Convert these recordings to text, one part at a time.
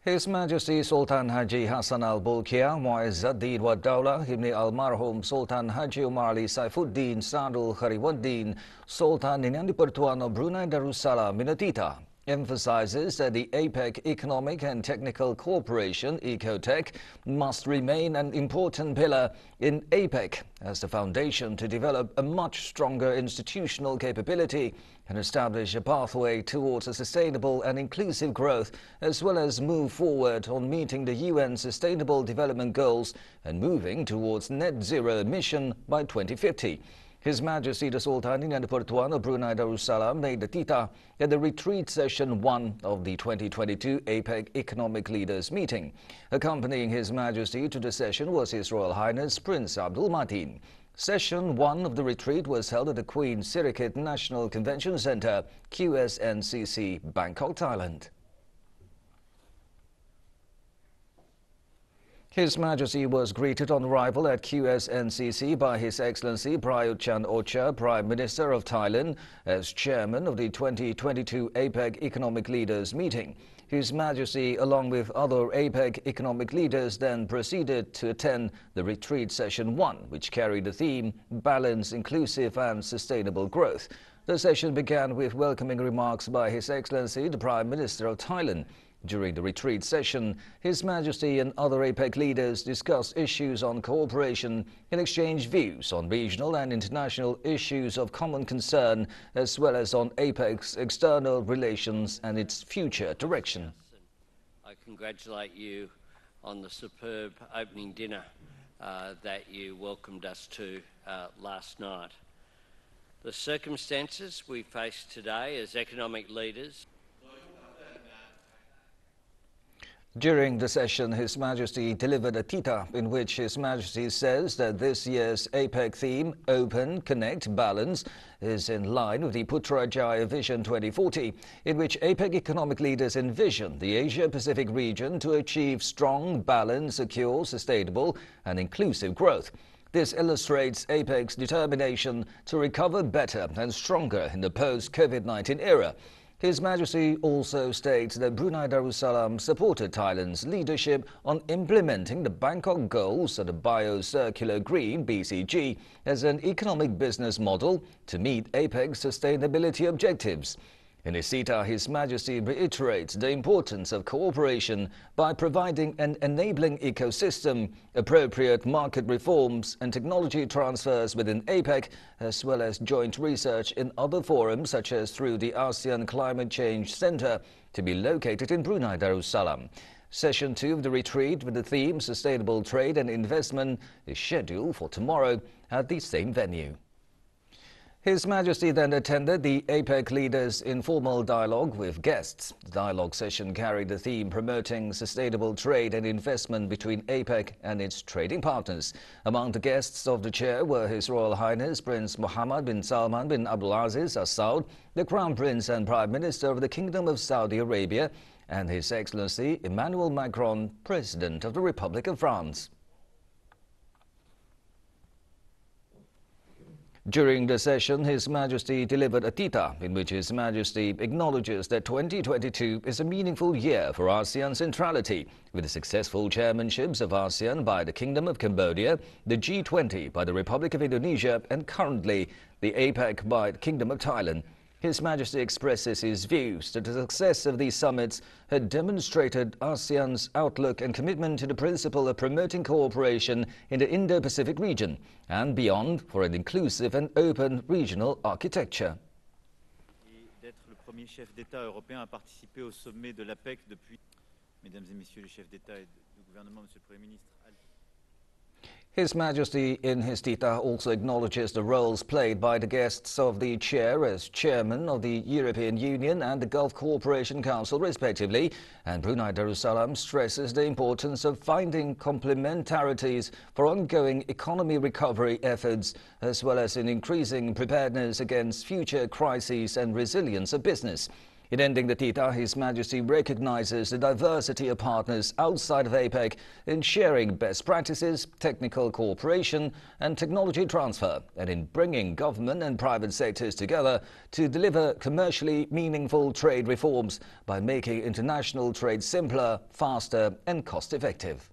His Majesty Sultan Haji Hassan Al Bolkiah, Mu'izzuddin wa Dawla, Ibn Almarhum Sultan Haji Umar Ali Saifuddin Sadul Khariwaddin, Sultan Yang di-Pertuan of Brunei Darussalam Minatita, emphasizes that the APEC Economic and Technical Cooperation (ECOTEC) must remain an important pillar in APEC as the foundation to develop a much stronger institutional capability and establish a pathway towards a sustainable and inclusive growth, as well as move forward on meeting the UN Sustainable Development Goals and moving towards net zero emission by 2050. His Majesty the Sultan Yang di-Pertuan of Brunei Darussalam made the tita at the retreat session 1 of the 2022 APEC Economic Leaders Meeting. Accompanying His Majesty to the session was His Royal Highness Prince Abdul Mateen. Session 1 of the retreat was held at the Queen Sirikit National Convention Centre, QSNCC, Bangkok, Thailand. His Majesty was greeted on arrival at QSNCC by His Excellency Prayut Chan-o-cha, Prime Minister of Thailand, as chairman of the 2022 APEC Economic Leaders Meeting. His Majesty, along with other APEC economic leaders, then proceeded to attend the retreat session 1, which carried the theme Balanced, Inclusive and Sustainable Growth. The session began with welcoming remarks by His Excellency the Prime Minister of Thailand. During the retreat session, His Majesty and other APEC leaders discussed issues on cooperation and exchanged views on regional and international issues of common concern, as well as on APEC's external relations and its future direction. I congratulate you on the superb opening dinner that you welcomed us to last night. The circumstances we face today as economic leaders. During the session, His Majesty delivered a tita in which His Majesty says that this year's APEC theme, Open, Connect, Balance, is in line with the Putrajaya Vision 2040, in which APEC economic leaders envision the Asia-Pacific region to achieve strong, balanced, secure, sustainable and inclusive growth. This illustrates APEC's determination to recover better and stronger in the post-COVID-19 era. His Majesty also states that Brunei Darussalam supported Thailand's leadership on implementing the Bangkok goals of the Bio-Circular Green (BCG) as an economic business model to meet APEC's sustainability objectives. In his tita, His Majesty reiterates the importance of cooperation by providing an enabling ecosystem, appropriate market reforms and technology transfers within APEC, as well as joint research in other forums such as through the ASEAN Climate Change Centre to be located in Brunei Darussalam. Session 2 of the retreat with the theme Sustainable Trade and Investment is scheduled for tomorrow at the same venue. His Majesty then attended the APEC leaders' informal dialogue with guests. The dialogue session carried the theme promoting sustainable trade and investment between APEC and its trading partners. Among the guests of the chair were His Royal Highness Prince Mohammed bin Salman bin Abdulaziz Al Saud, the Crown Prince and Prime Minister of the Kingdom of Saudi Arabia, and His Excellency Emmanuel Macron, President of the Republic of France. During the session, His Majesty delivered a tita in which His Majesty acknowledges that 2022 is a meaningful year for ASEAN centrality, with the successful chairmanships of ASEAN by the Kingdom of Cambodia, the G20 by the Republic of Indonesia, and currently the APEC by the Kingdom of Thailand. His Majesty expresses his views that the success of these summits had demonstrated ASEAN's outlook and commitment to the principle of promoting cooperation in the Indo-Pacific region and beyond for an inclusive and open regional architecture. D'être le premier chef d'État européen à participer au sommet de l'APEC depuis, Mesdames et Messieurs les chefs d'État et de gouvernement, Monsieur le Premier ministre. His Majesty in his tita also acknowledges the roles played by the guests of the chair as chairman of the European Union and the Gulf Cooperation Council respectively, and Brunei Darussalam stresses the importance of finding complementarities for ongoing economy recovery efforts, as well as in increasing preparedness against future crises and resilience of business. In ending the TITA, His Majesty recognizes the diversity of partners outside of APEC in sharing best practices, technical cooperation and technology transfer, and in bringing government and private sectors together to deliver commercially meaningful trade reforms by making international trade simpler, faster and cost-effective.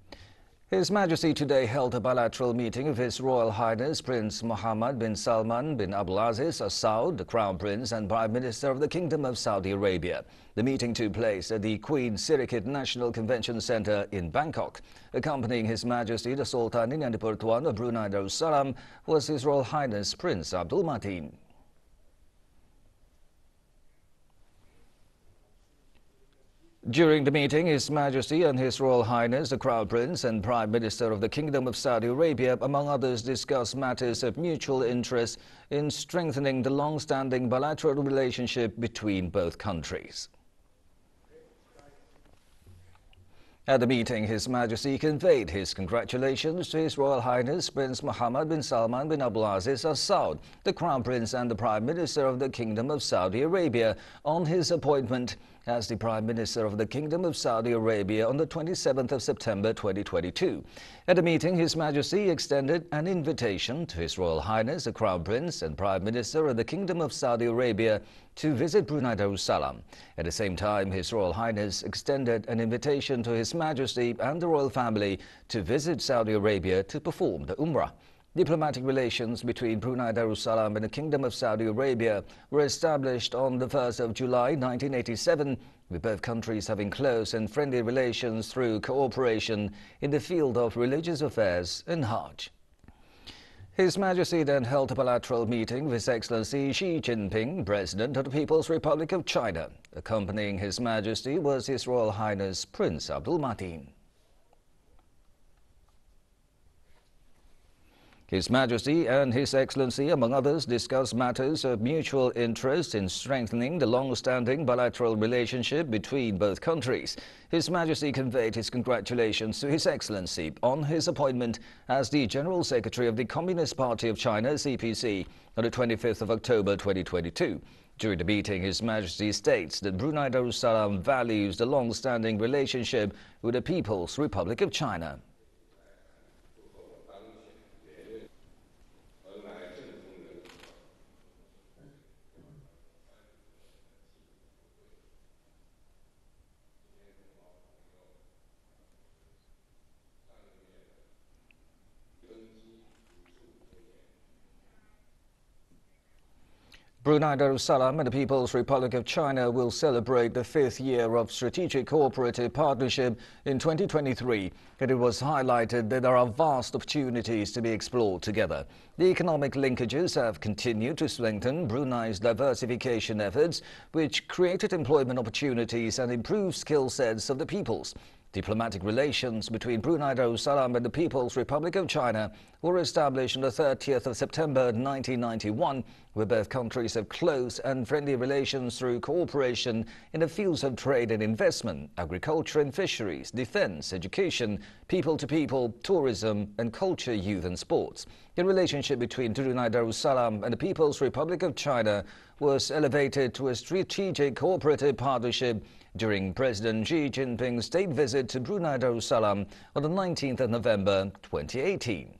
His Majesty today held a bilateral meeting with His Royal Highness Prince Mohammed bin Salman bin Abdulaziz Al Saud, the Crown Prince and Prime Minister of the Kingdom of Saudi Arabia. The meeting took place at the Queen Sirikit National Convention Centre in Bangkok. Accompanying His Majesty the Sultan and the Pertuan of Brunei Darussalam was His Royal Highness Prince Abdul Mateen. During the meeting, His Majesty and His Royal Highness, the Crown Prince and Prime Minister of the Kingdom of Saudi Arabia, among others, discussed matters of mutual interest in strengthening the long-standing bilateral relationship between both countries. At the meeting, His Majesty conveyed his congratulations to His Royal Highness Prince Mohammed bin Salman bin Abdulaziz Al Saud, the Crown Prince and the Prime Minister of the Kingdom of Saudi Arabia, on his appointment as the Prime Minister of the Kingdom of Saudi Arabia on the 27th of September 2022. At the meeting, His Majesty extended an invitation to His Royal Highness the Crown Prince and Prime Minister of the Kingdom of Saudi Arabia to visit Brunei Darussalam. At the same time, His Royal Highness extended an invitation to His Majesty and the royal family to visit Saudi Arabia to perform the Umrah. Diplomatic relations between Brunei Darussalam and the Kingdom of Saudi Arabia were established on the 1st of July 1987, with both countries having close and friendly relations through cooperation in the field of religious affairs and Hajj. His Majesty then held a bilateral meeting with His Excellency Xi Jinping, President of the People's Republic of China. Accompanying His Majesty was His Royal Highness Prince Abdul Mateen. His Majesty and His Excellency, among others, discussed matters of mutual interest in strengthening the long-standing bilateral relationship between both countries. His Majesty conveyed his congratulations to His Excellency on his appointment as the General Secretary of the Communist Party of China, CPC, on the 25th of October 2022. During the meeting, His Majesty states that Brunei Darussalam values the long-standing relationship with the People's Republic of China. Brunei Darussalam and the People's Republic of China will celebrate the 5th year of strategic cooperative partnership in 2023, and it was highlighted that there are vast opportunities to be explored together. The economic linkages have continued to strengthen Brunei's diversification efforts, which created employment opportunities and improved skill sets of the peoples. Diplomatic relations between Brunei Darussalam and the People's Republic of China were established on the 30th of September 1991, where both countries have close and friendly relations through cooperation in the fields of trade and investment, agriculture and fisheries, defense, education, people-to-people, tourism and culture, youth and sports. The relationship between Brunei Darussalam and the People's Republic of China was elevated to a strategic cooperative partnership during President Xi Jinping's state visit to Brunei Darussalam on the 19th of November 2018.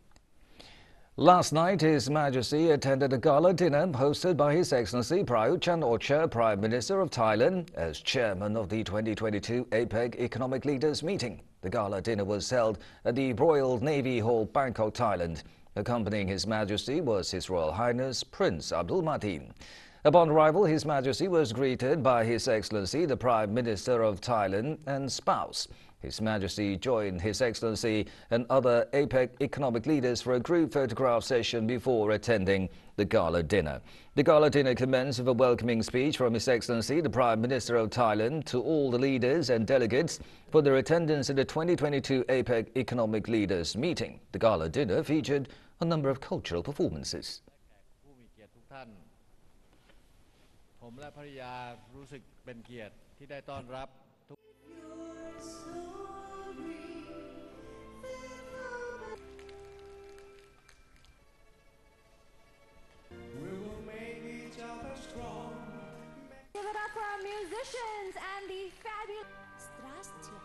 Last night, His Majesty attended a gala dinner hosted by His Excellency Prayut Chan-o-cha, Prime Minister of Thailand, as chairman of the 2022 APEC Economic Leaders Meeting. The gala dinner was held at the Royal Navy Hall, Bangkok, Thailand. Accompanying His Majesty was His Royal Highness Prince Abdul Mateen. Upon arrival, His Majesty was greeted by His Excellency the Prime Minister of Thailand and spouse. His Majesty joined His Excellency and other APEC economic leaders for a group photograph session before attending the gala dinner. The gala dinner commenced with a welcoming speech from His Excellency the Prime Minister of Thailand to all the leaders and delegates for their attendance at the 2022 APEC Economic Leaders Meeting. The gala dinner featured a number of cultural performances. ผมและภริยารู้สึกเป็นเกียรติที่ได้ต้อนรับทุก Give it up for our musicians. Congratulations and the fabulous... Здравствуйте.